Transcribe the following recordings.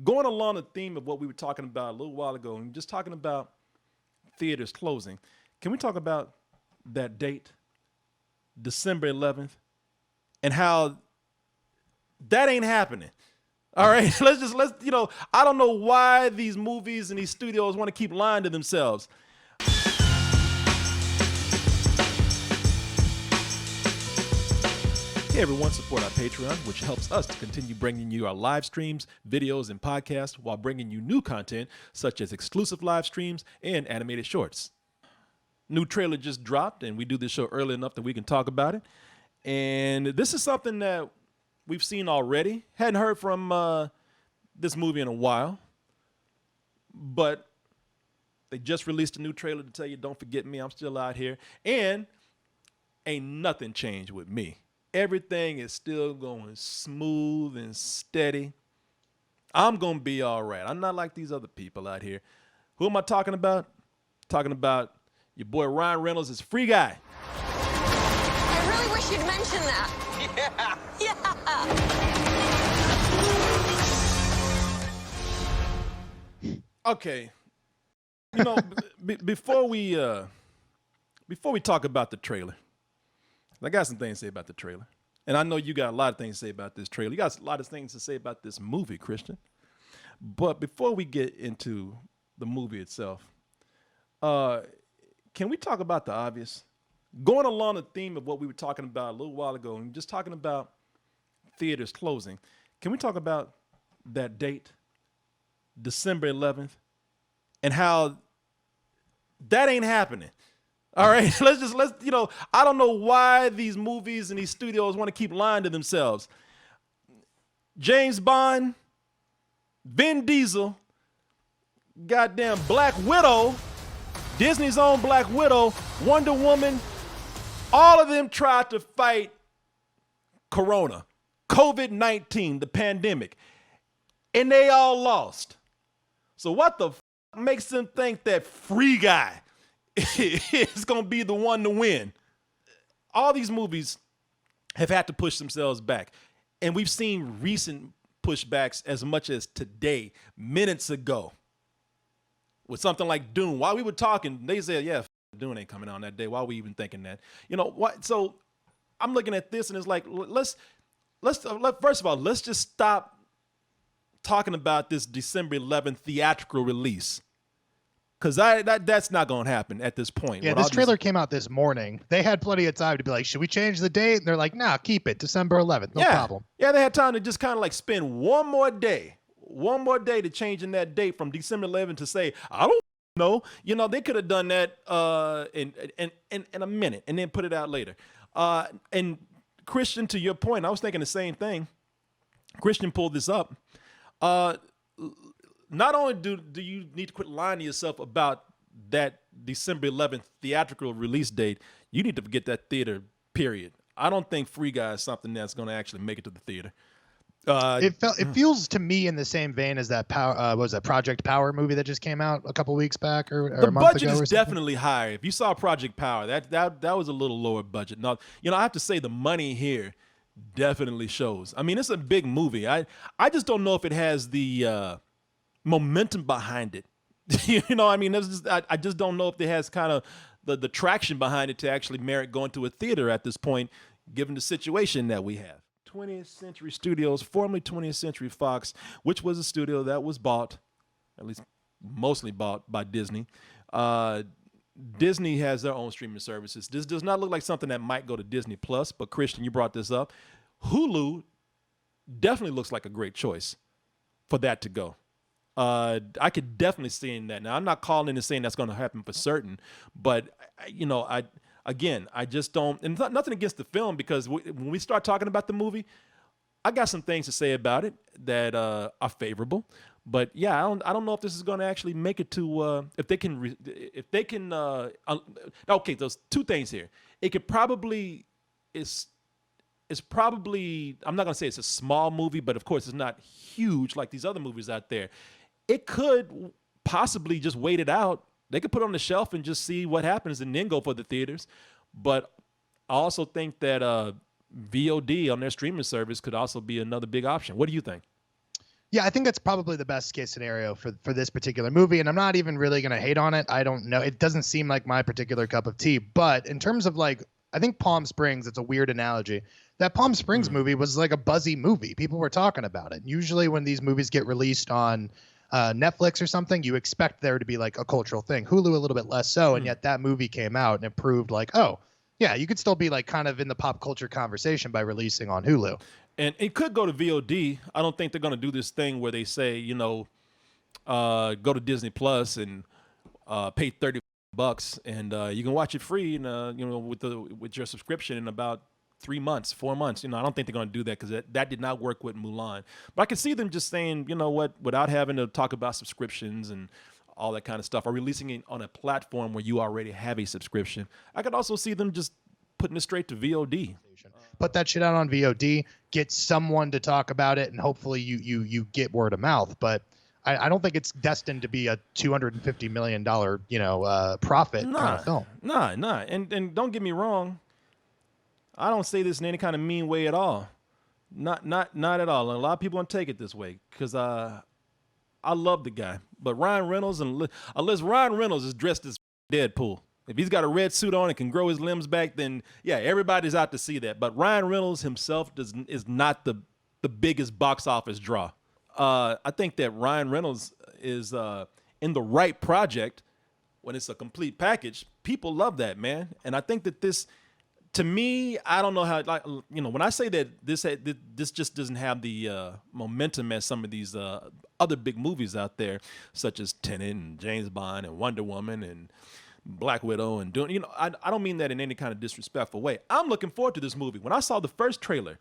Going along the theme of what we were talking about a little while ago, and just talking about theaters closing, can we talk about that date, December 11th, and how that ain't happening? All right, I don't know why these movies and these studios want to keep lying to themselves. Hey everyone, support our Patreon, which helps us to continue bringing you our live streams, videos, and podcasts while bringing you new content such as exclusive live streams and animated shorts. New trailer just dropped, and we do this show early enough that we can talk about it. And this is something that we've seen already. Hadn't heard from this movie in a while, but they just released a new trailer to tell you, don't forget me, I'm still out here. And ain't nothing changed with me. Everything is still going smooth and steady. I'm going to be all right. I'm not like these other people out here. Who am I talking about? Talking about your boy Ryan Reynolds is Free Guy. I really wish you'd mention that. Yeah. Okay. You know, before we talk about the trailer, I got some things to say about the trailer. And I know you got a lot of things to say about this trailer. You got a lot of things to say about this movie, Christian. But before we get into the movie itself, can we talk about the obvious? Going along the theme of what we were talking about a little while ago, and just talking about theaters closing, can we talk about that date, December 11th, and how that ain't happening? All right, I don't know why these movies and these studios want to keep lying to themselves. James Bond, Vin Diesel, goddamn Black Widow, Disney's own Black Widow, Wonder Woman, all of them tried to fight Corona, COVID-19, the pandemic, and they all lost. So what the makes them think that Free Guy is going to be the one to win? All these movies have had to push themselves back. And we've seen recent pushbacks as much as today, minutes ago, with something like Dune. While we were talking, they said, yeah, Dune ain't coming on that day. Why are we even thinking that? You know what? So I'm looking at this and it's like, let's first of all, let's just stop talking about this December 11th theatrical release. Because that's not going to happen at this point. Yeah, this trailer came out this morning. They had plenty of time to be like, should we change the date? And they're like, nah, keep it, December 11th, no problem. Yeah, they had time to just kind of like spend one more day to changing that date from December 11th to say, I don't know. You know, they could have done that in a minute and then put it out later. And Christian, to your point, I was thinking the same thing. Christian pulled this up. Not only do you need to quit lying to yourself about that December 11th theatrical release date, you need to forget that theater, period. I don't think Free Guy is something that's going to actually make it to the theater. It feels to me in the same vein as that Project Power movie that just came out a couple weeks back or a month ago. The budget is definitely higher. If you saw Project Power, that was a little lower budget. Now, I have to say the money here definitely shows. I mean, it's a big movie. I just don't know if it has the momentum behind it. You know, I mean, I just don't know if it has kind of the traction behind it to actually merit going to a theater at this point, given the situation that we have. 20th Century Studios, formerly 20th Century Fox, which was a studio that was bought, at least mostly bought by Disney. Disney has their own streaming services. This does not look like something that might go to Disney Plus, but Christian, you brought this up. Hulu definitely looks like a great choice for that to go. I could definitely see in that. Now, I'm not calling and saying that's going to happen for certain, but I just don't, and nothing against the film, because when we start talking about the movie, I got some things to say about it that are favorable. But yeah, I don't know if this is going to actually make it to if they can. Okay, there's two things here. It could probably it's probably, I'm not going to say it's a small movie, but of course it's not huge like these other movies out there. It could possibly just wait it out. They could put it on the shelf and just see what happens and then go for the theaters. But I also think that VOD on their streaming service could also be another big option. What do you think? Yeah, I think that's probably the best case scenario for this particular movie, and I'm not even really going to hate on it. I don't know. It doesn't seem like my particular cup of tea, but in terms of like, I think Palm Springs, it's a weird analogy. That Palm Springs movie was like a buzzy movie. People were talking about it. Usually when these movies get released on Netflix or something, you expect there to be like a cultural thing. Hulu a little bit less so, and yet that movie came out and it proved like, oh, yeah, you could still be like kind of in the pop culture conversation by releasing on Hulu. And it could go to VOD. I don't think they're going to do this thing where they say, go to Disney Plus and pay $30 and you can watch it free, and with your subscription in about 3 months, 4 months. I don't think they're going to do that because that did not work with Mulan. But I can see them just saying, you know what, without having to talk about subscriptions and all that kind of stuff, or releasing it on a platform where you already have a subscription. I could also see them just putting it straight to VOD. Put that shit out on VOD, get someone to talk about it, and hopefully you get word of mouth. But I don't think it's destined to be a $250 million profit kind of film. Nah. And don't get me wrong, I don't say this in any kind of mean way at all. Not at all. And a lot of people don't take it this way because I love the guy. But Ryan Reynolds, unless Ryan Reynolds is dressed as Deadpool, if he's got a red suit on and can grow his limbs back, then yeah, everybody's out to see that. But Ryan Reynolds himself is not the biggest box office draw. I think that Ryan Reynolds is in the right project when it's a complete package. People love that, man. And I think that this, to me, I don't know how, when I say that this just doesn't have the momentum as some of these other big movies out there, such as Tenet and James Bond and Wonder Woman and Black Widow and doing, I don't mean that in any kind of disrespectful way. I'm looking forward to this movie. When I saw the first trailer,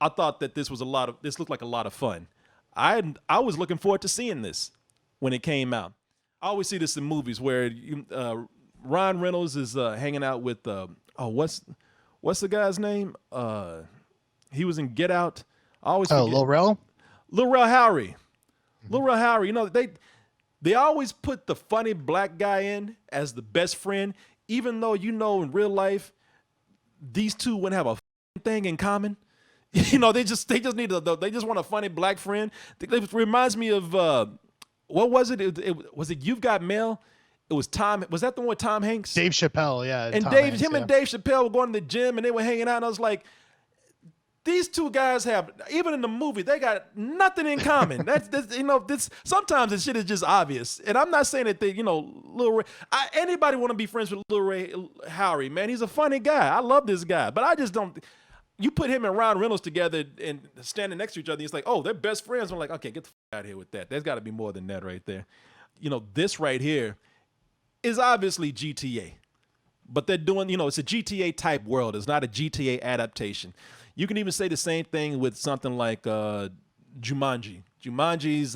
I thought that this looked like a lot of fun. I was looking forward to seeing this when it came out. I always see this in movies where Ryan Reynolds is hanging out with what's the guy's name? He was in Get Out. I always forget. Lil Rel Howery. Lil Rel Howery. They always put the funny black guy in as the best friend, even though in real life these two wouldn't have a thing in common. They just want a funny black friend. It reminds me of what was it? Was it You've Got Mail? It was Tom. Was that the one with Tom Hanks? Dave Chappelle, yeah. And Dave Chappelle were going to the gym and they were hanging out. And I was like, these two guys have, even in the movie, they got nothing in common. This sometimes this shit is just obvious. And I'm not saying that Lil Ray. Anybody want to be friends with Lil Ray Howery, man? He's a funny guy. I love this guy, but I just don't. You put him and Ryan Reynolds together and standing next to each other, it's like, oh, they're best friends. I'm like, okay, get the out of here with that. There's got to be more than that right there. This right here is obviously GTA, but they're doing, it's a GTA type world. It's not a GTA adaptation. You can even say the same thing with something like Jumanji. Jumanji's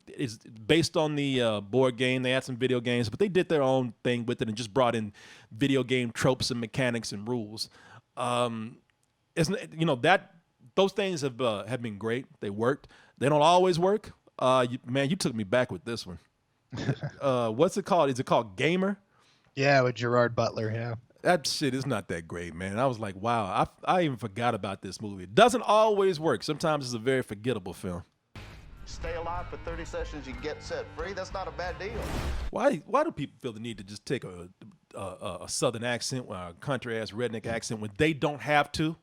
is based on the board game. They had some video games, but they did their own thing with it and just brought in video game tropes and mechanics and rules. Those things have been great. They worked. They don't always work. You took me back with this one. What's it called? Is it called Gamer? Yeah, with Gerard Butler. Yeah. That shit is not that great, man. I was like, wow, I even forgot about this movie. It doesn't always work. Sometimes it's a very forgettable film. Stay alive for 30 sessions, you get set free. That's not a bad deal. Why do people feel the need to just take a southern accent or a country ass redneck accent when they don't have to?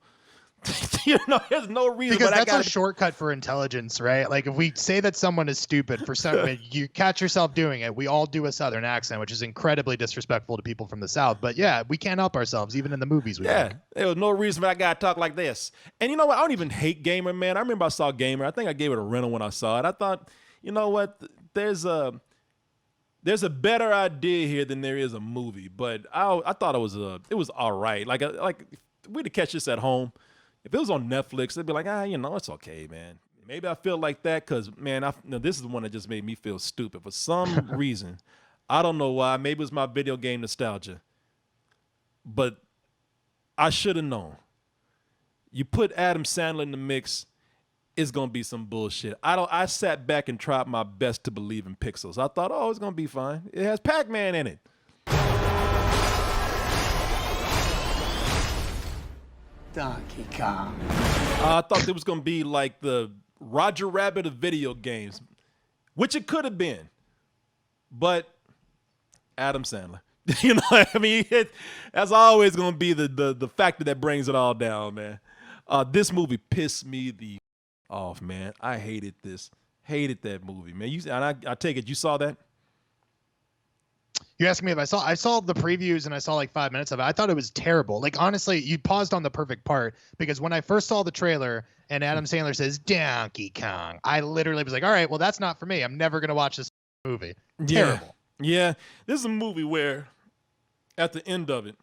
There's no reason. Because that's a shortcut for intelligence, right? Like if we say that someone is stupid for something, you catch yourself doing it. We all do a southern accent, which is incredibly disrespectful to people from the South. But yeah, we can't help ourselves, even in the movies. There was no reason I gotta talk like this. And you know what? I don't even hate Gamer, man. I remember I saw Gamer. I think I gave it a rental when I saw it. I thought, you know what? There's a better idea here than there is a movie. But I thought it was all right. Like we'd catch this at home. If it was on Netflix, they'd be like, it's okay, man. Maybe I feel like that because, man, this is the one that just made me feel stupid. For some reason, I don't know why. Maybe it was my video game nostalgia. But I should have known. You put Adam Sandler in the mix, it's going to be some bullshit. I sat back and tried my best to believe in Pixels. I thought, it's going to be fine. It has Pac-Man in it. Donkey Kong. I thought it was going to be like the Roger Rabbit of video games, which it could have been, but Adam Sandler. You know what I mean? That's always going to be the factor that brings it all down, man. This movie pissed me the off, man. I hated this. Hated that movie, man. I take it you saw that? You asking me if I saw the previews and I saw like 5 minutes of it. I thought it was terrible. Like, honestly, you paused on the perfect part, because when I first saw the trailer and Adam Sandler says Donkey Kong, I literally was like, all right, well, that's not for me. I'm never going to watch this movie. Terrible. Yeah. This is a movie where at the end of it,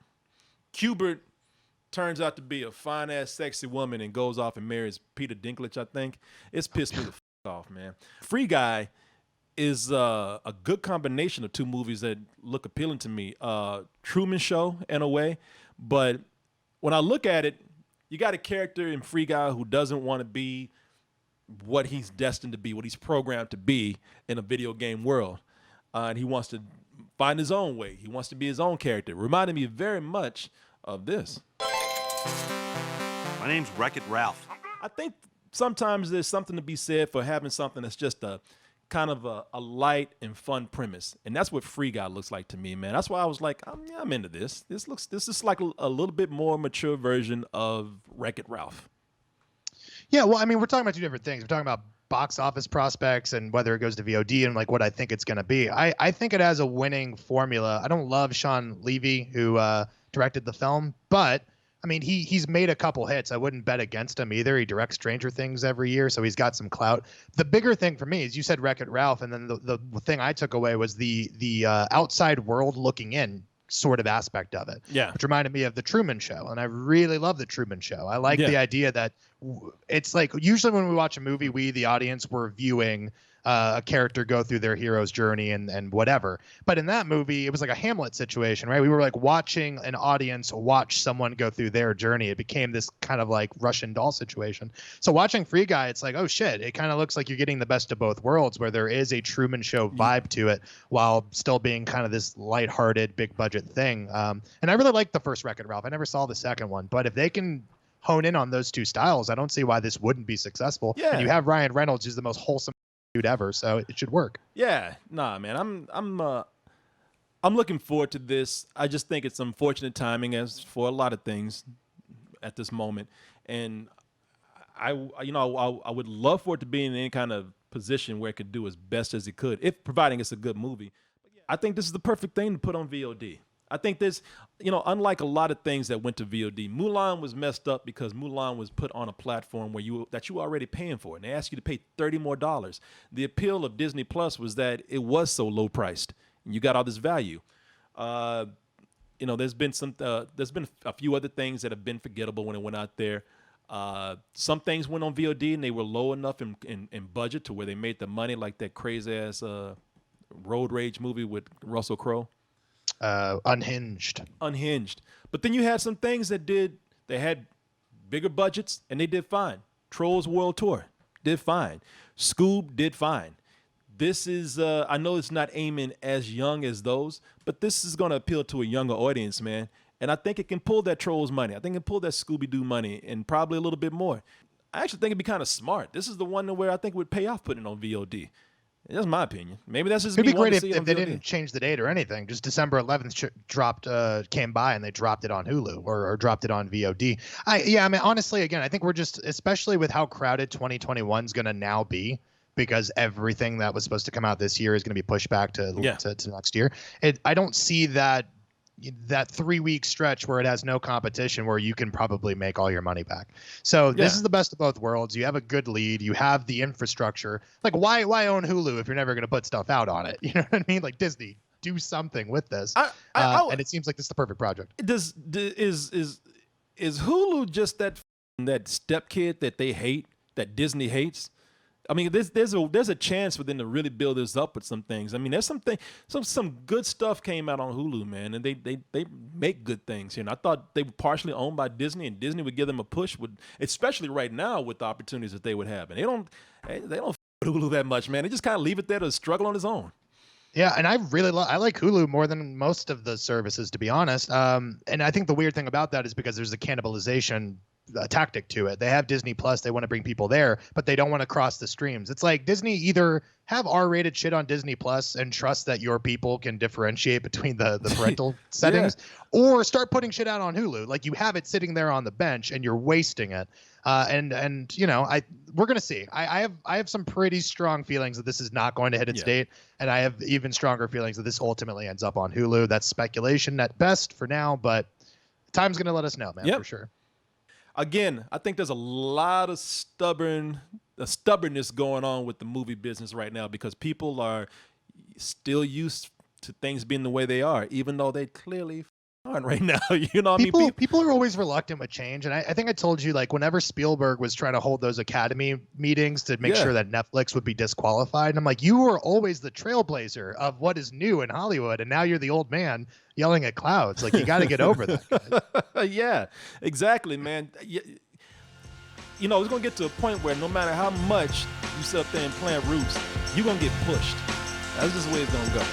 Qbert turns out to be a fine-ass, sexy woman and goes off and marries Peter Dinklage, I think. It's pissed me the off, man. Free Guy is a good combination of two movies that look appealing to me. Truman Show, in a way. But when I look at it, you got a character in Free Guy who doesn't want to be what he's destined to be, what he's programmed to be in a video game world. And he wants to find his own way. He wants to be his own character. Reminded me very much of this. My name's Wreck-It Ralph. I think sometimes there's something to be said for having something that's just a kind of a light and fun premise. And that's what Free Guy looks like to me, man. That's why I was like, I'm into this. This is like a little bit more mature version of Wreck-It Ralph. Yeah, well, I mean, we're talking about two different things. We're talking about box office prospects and whether it goes to VOD and like what I think it's going to be. I think it has a winning formula. I don't love Sean Levy, who directed the film, but I mean, he's made a couple hits. I wouldn't bet against him either. He directs Stranger Things every year, so he's got some clout. The bigger thing for me is you said Wreck-It Ralph, and then the thing I took away was the outside world looking in sort of aspect of it. Yeah. Which reminded me of The Truman Show, and I really love The Truman Show. I like the idea that it's like usually when we watch a movie, we, the audience, we're viewing a character go through their hero's journey and whatever. But in that movie, it was like a Hamlet situation, right? We were like watching an audience watch someone go through their journey. It became this kind of like Russian doll situation. So watching Free Guy, it's like, oh shit, it kind of looks like you're getting the best of both worlds, where there is a Truman Show vibe to it while still being kind of this lighthearted, big budget thing. And I really liked the first Wreck-It Ralph. I never saw the second one, but if they can hone in on those two styles, I don't see why this wouldn't be successful. Yeah. And you have Ryan Reynolds, who's the most wholesome dude ever, so it should work. Yeah, nah, man, I'm looking forward to this. I just think it's unfortunate timing, as for a lot of things at this moment, and I would love for it to be in any kind of position where it could do as best as it could, if providing it's a good movie. I think this is the perfect thing to put on VOD. I think this, unlike a lot of things that went to VOD, Mulan was messed up because Mulan was put on a platform where you were already paying for it, and they asked you to pay $30 more. The appeal of Disney Plus was that it was so low priced, and you got all this value. There's been a few other things that have been forgettable when it went out there. Some things went on VOD and they were low enough in budget to where they made the money, like that crazy ass road rage movie with Russell Crowe. Unhinged. But then you had some things they had bigger budgets and they did fine. Trolls World Tour did fine. Scoob did fine. This is, I know it's not aiming as young as those, but this is going to appeal to a younger audience, man. And I think it can pull that Trolls money. I think it can pull that Scooby-Doo money and probably a little bit more. I actually think it'd be kind of smart. This is the one where I think it would pay off putting it on VOD. That's my opinion. Maybe that's just It'd me be great wanting to see it if on they VOD. didn't change the date or anything. Just December 11th came by and they dropped it on Hulu or dropped it on VOD. I mean, honestly, again, I think we're just, especially with how crowded 2021 is going to now be, because everything that was supposed to come out this year is going to be pushed back to next year. I don't see that 3-week stretch where it has no competition where you can probably make all your money back. So this is the best of both worlds. You have a good lead. You have the infrastructure. Like, why own Hulu if you're never going to put stuff out on it? You know what I mean? Like, Disney, do something with this. And it seems like this is the perfect project. Is Hulu just that step kid that they hate, that Disney hates? I mean, there's a chance for them to really build this up with some things. I mean, there's some good stuff came out on Hulu, man, and they make good things here. And I thought they were partially owned by Disney, and Disney would give them a push, especially right now with the opportunities that they would have. And they don't f Hulu that much, man. They just kind of leave it there to struggle on its own. Yeah, and I like Hulu more than most of the services, to be honest. And I think the weird thing about that is because there's a cannibalization tactic to it. They have Disney Plus. They want to bring people there, but they don't want to cross the streams. It's like Disney either have R-rated shit on Disney Plus and trust that your people can differentiate between the parental settings, or start putting shit out on Hulu. Like, you have it sitting there on the bench and you're wasting it. And you know, we're gonna see. I have some pretty strong feelings that this is not going to hit its date, and I have even stronger feelings that this ultimately ends up on Hulu. That's speculation at best for now, but time's gonna let us know, man, for sure. Again, I think there's a lot of stubbornness going on with the movie business right now, because people are still used to things being the way they are, even though they clearly aren't right now. You know what I mean? People are always reluctant with change. And I think I told you, like, whenever Spielberg was trying to hold those Academy meetings to make sure that Netflix would be disqualified, and I'm like, you were always the trailblazer of what is new in Hollywood, and now you're the old man yelling at clouds. Like, you got to get over that, guys. Yeah, exactly, man. You know, it's going to get to a point where no matter how much you sit up there and plant roots, you're going to get pushed. That's just the way it's going to go.